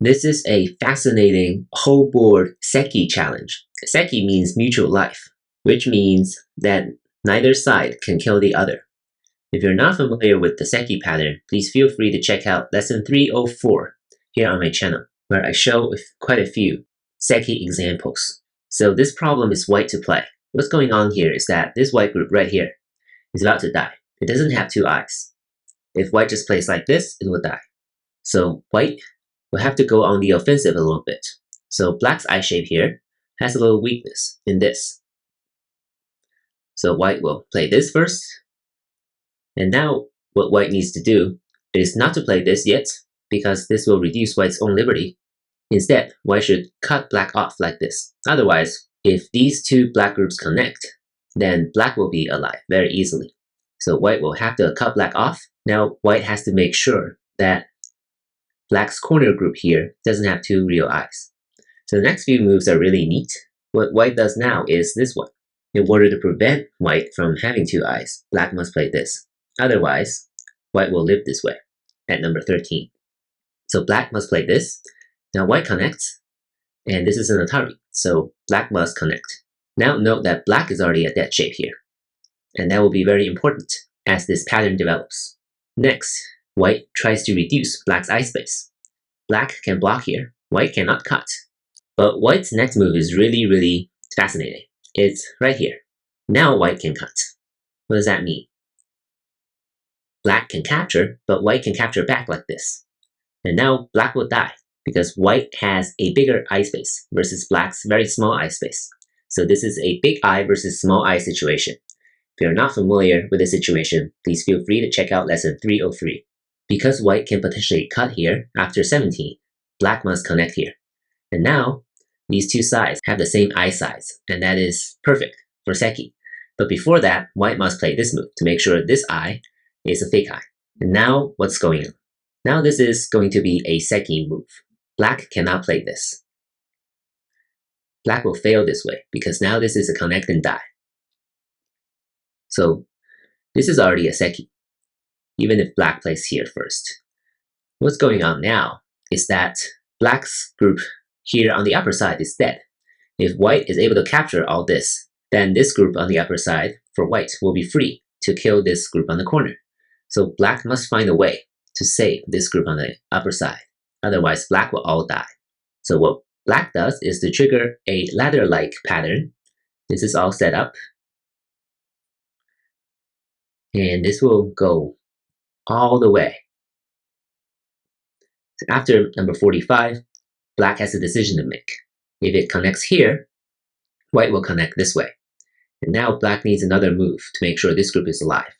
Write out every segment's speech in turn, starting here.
This is a fascinating whole board Seki challenge. Seki means mutual life, which means that neither side can kill the other. If you're not familiar with the Seki pattern, please feel free to check out lesson 304 here on my channel, where I show quite a few Seki examples. So this problem is white to play. What's going on here is that this white group right here is about to die. It doesn't have two eyes. If white just plays like this, it will die. So white will have to go on the offensive a little bit. So black's eye shape here has a little weakness in this. So white will play this first. And now what white needs to do is not to play this yet, because this will reduce white's own liberty. Instead, white should cut black off like this. Otherwise, if these two black groups connect, then black will be alive very easily. So white will have to cut black off. Now white has to make sure that black's corner group here doesn't have two real eyes. So the next few moves are really neat. What white does now is this one. In order to prevent white from having two eyes, black must play this. Otherwise, white will live this way at number 13. So black must play this. Now white connects, and this is an Atari, so black must connect. Now note that black is already at that shape here, and that will be very important as this pattern develops. Next, white tries to reduce black's eye space. Black can block here, white cannot cut. But white's next move is really fascinating. It's right here. Now white can cut. What does that mean? Black can capture, but white can capture back like this. And now black will die, because white has a bigger eye space versus black's very small eye space. So this is a big eye versus small eye situation. If you're not familiar with the situation, please feel free to check out lesson 303. Because white can potentially cut here after 17, black must connect here. And now, these two sides have the same eye size, and that is perfect for Seki. But before that, white must play this move to make sure this eye is a fake eye. And now, what's going on? Now this is going to be a Seki move. Black cannot play this. Black will fail this way, because now this is a connect and die. So, this is already a Seki, even if black plays here first. What's going on now is that black's group here on the upper side is dead. If white is able to capture all this, then this group on the upper side for white will be free to kill this group on the corner. So black must find a way to save this group on the upper side. Otherwise, black will all die. So what black does is to trigger a ladder-like pattern. This is all set up. And this will go all the way. So after number 45, black has a decision to make. If it connects here, white will connect this way. And now black needs another move to make sure this group is alive.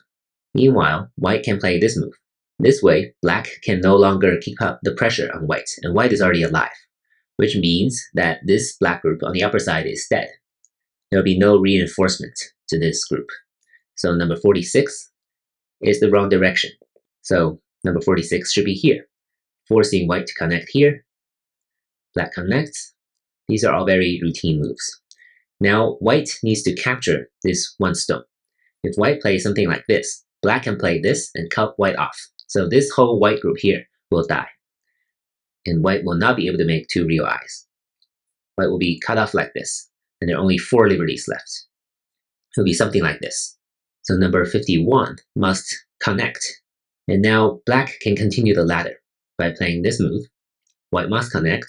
Meanwhile, white can play this move. This way, black can no longer keep up the pressure on white, and white is already alive, which means that this black group on the upper side is dead. There will be no reinforcement to this group. So number 46 is the wrong direction. So number 46 should be here, forcing white to connect here. Black connects. These are all very routine moves. Now white needs to capture this one stone. If white plays something like this, black can play this and cut white off. So this whole white group here will die. And white will not be able to make two real eyes. White will be cut off like this, and there are only 4 liberties left. It will be something like this. So number 51 must connect. And now black can continue the ladder by playing this move. White must connect.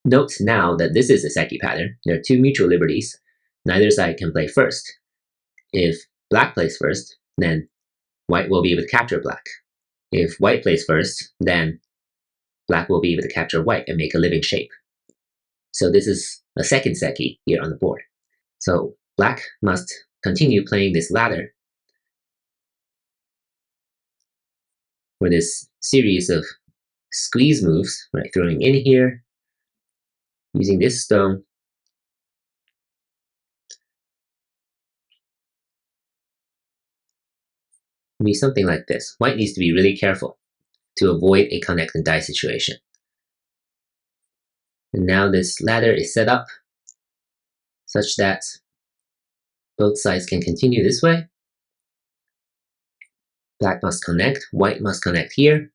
Note now that this is a Seki pattern. There are 2 mutual liberties. Neither side can play first. If black plays first, then white will be able to capture black. If white plays first, then black will be able to capture white and make a living shape. So this is a second Seki here on the board. So black must continue playing this ladder for this series of squeeze moves, right? Throwing in here, using this stone, it'll be something like this. White needs to be really careful to avoid a connect and die situation. And now this ladder is set up such that both sides can continue this way. Black must connect, white must connect here.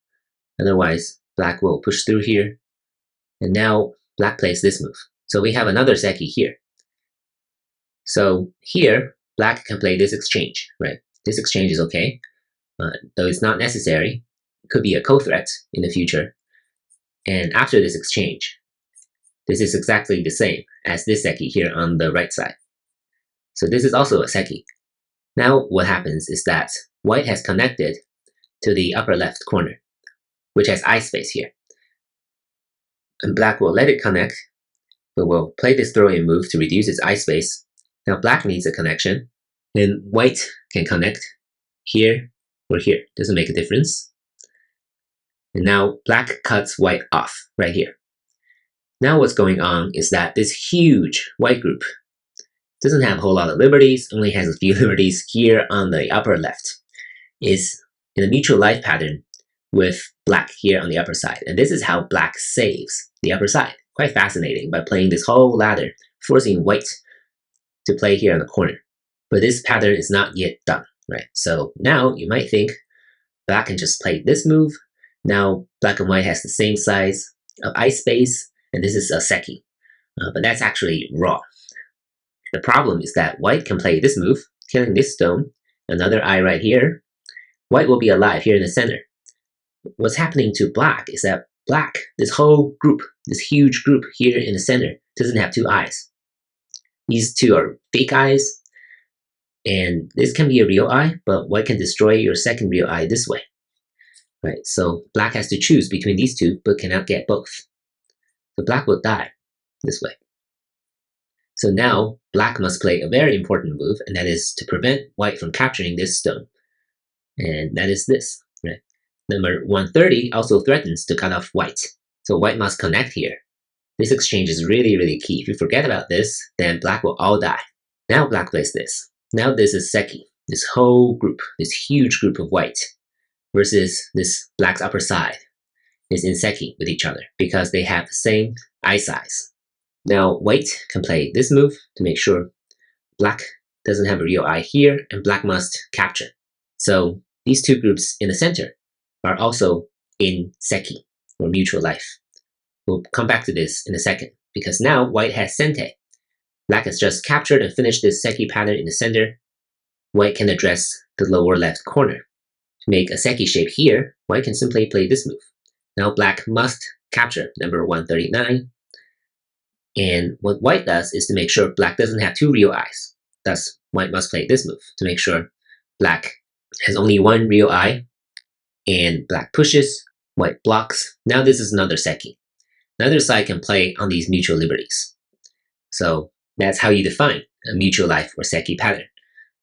Otherwise, black will push through here And now black plays this move. So we have another Seki here. So here, black can play this exchange, right? This exchange is okay, though it's not necessary. It could be a co-threat in the future. And after this exchange, this is exactly the same as this Seki here on the right side. So this is also a Seki. Now what happens is that white has connected to the upper left corner, which has eye space here. And black will let it connect, but will play this throw-in move to reduce its eye space. Now black needs a connection, then white can connect here or here. Doesn't make a difference. And now black cuts white off right here. Now what's going on is that this huge white group doesn't have a whole lot of liberties, only has a few liberties here on the upper left. Is in a mutual life pattern with black here on the upper side. And this is how black saves the upper side. Quite fascinating, by playing this whole ladder, forcing white to play here on the corner. But this pattern is not yet done, right? So now you might think black can just play this move. Now black and white has the same size of eye space, and this is a Seki. But that's actually wrong. The problem is that white can play this move, killing this stone, another eye right here. White will be alive here in the center. What's happening to black is that black, this whole group, this huge group here in the center, doesn't have two eyes. These two are fake eyes, and this can be a real eye, but white can destroy your second real eye this way. Right, so black has to choose between these two, but cannot get both. So black will die this way. So now black must play a very important move, and that is to prevent white from capturing this stone. And that is this, right? Number 130 also threatens to cut off white. So white must connect here. This exchange is really, really key. If you forget about this, then black will all die. Now black plays this. Now this is Seki, this whole group, this huge group of white, versus this black's upper side is in Seki with each other because they have the same eye size. Now white can play this move to make sure black doesn't have a real eye here, and black must capture. So these two groups in the center are also in Seki, or mutual life. We'll come back to this in a second, because now white has Sente. Black has just captured and finished this Seki pattern in the center. White can address the lower left corner. To make a Seki shape here, white can simply play this move. Now black must capture number 139. And what white does is to make sure black doesn't have two real eyes. Thus, white must play this move to make sure black has only one real eye, and black pushes, white blocks. Now this is another Seki. Neither side can play on these mutual liberties. So that's how you define a mutual life or Seki pattern.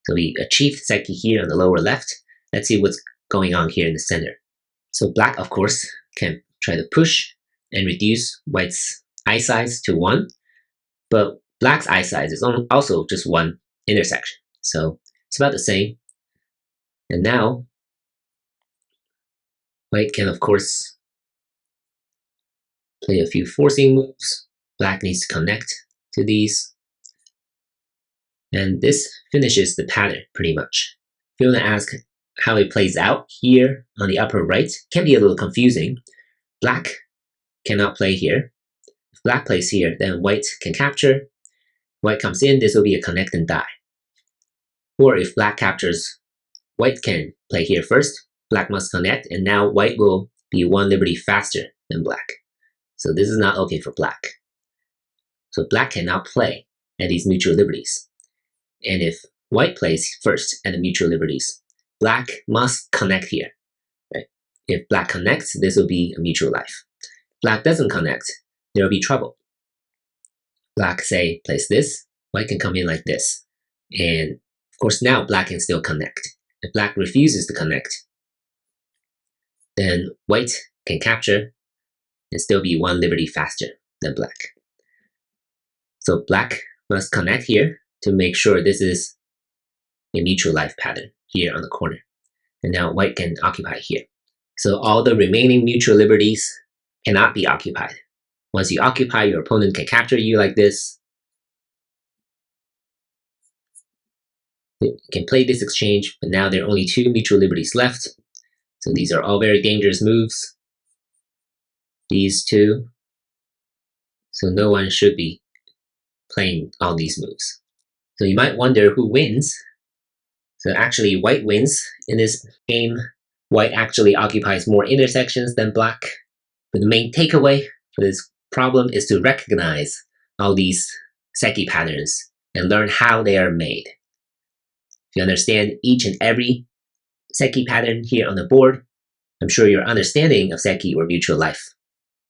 So we achieved Seki here on the lower left. Let's see what's going on here in the center. So black, of course, can try to push and reduce white's eye size to 1, but black's eye size is also just 1 intersection. So it's about the same. And now white can, of course, play a few forcing moves. Black needs to connect to these. And this finishes the pattern pretty much. If you want to ask how it plays out here on the upper right, it can be a little confusing. Black cannot play here. If black plays here, then white can capture. White comes in, this will be a connect and die. Or if black captures, white can play here first. Black must connect, and now white will be 1 liberty faster than black. So this is not okay for black. So black cannot play at these mutual liberties. And if white plays first at the mutual liberties, black must connect here. Right? If black connects, this will be a mutual life. If black doesn't connect, there will be trouble. Black, say, plays this, white can come in like this. And of course now black can still connect. If black refuses to connect, then white can capture and still be 1 liberty faster than black. So black must connect here to make sure this is a mutual life pattern here on the corner. And now white can occupy here. So all the remaining mutual liberties cannot be occupied. Once you occupy, your opponent can capture you like this. You can play this exchange, but now there are only 2 mutual liberties left. So these are all very dangerous moves. These 2 So no one should be playing all these moves. So you might wonder who wins. So actually white wins in this game. White actually occupies more intersections than black. But the main takeaway for this problem is to recognize all these Seki patterns and learn how they are made. If you understand each and every Seki pattern here on the board, I'm sure your understanding of Seki or mutual life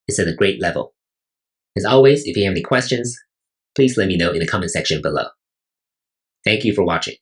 is at a great level. As always, if you have any questions, please let me know in the comment section below. Thank you for watching.